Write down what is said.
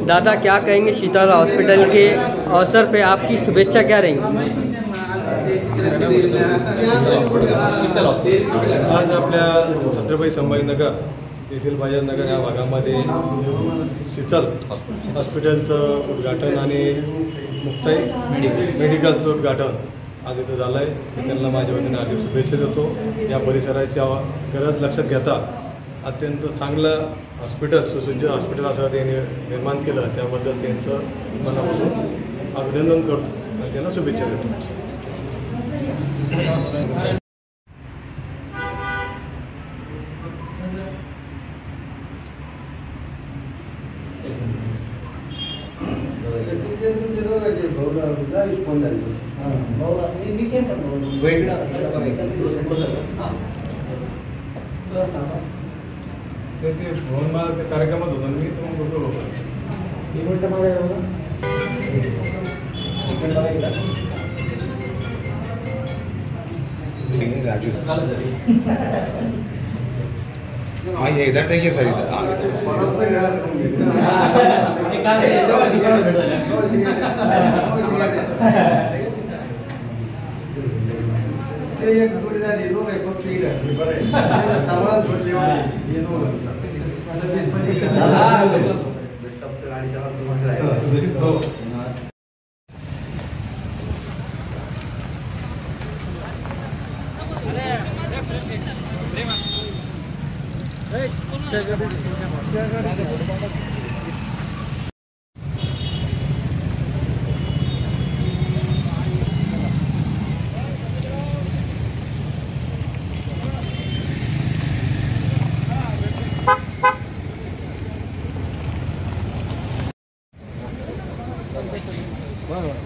दादा क्या कहेंगे शीतल हॉस्पिटल के अवसर पे आपकी शुभेच्छा क्या रहेंगी? आज आपल्या छत्रपती संभाजीनगर येथील बाजारनगर या भागामध्ये शीतल हॉस्पिटलचं उद्घाटन आणि मुक्ताई मेडिकलचं उद्घाटन आज इथं झालं आहे. मी त्यांना माझ्या वतीने हार्दिक शुभेच्छा देतो. या परिसराची गरज लक्षात घेता अत्यंत चांगलं हॉस्पिटल, सुसज्ज हॉस्पिटल असं त्यांनी निर्माण केलं, त्याबद्दल त्यांचं मनापासून अभिनंदन करतो आणि त्यांना शुभेच्छा देतो. ते भवन मला त्या कार्यक्रमात होतो मी मग बघतो राजू हाँ ये इधर देखिए सर इधर बरोबर.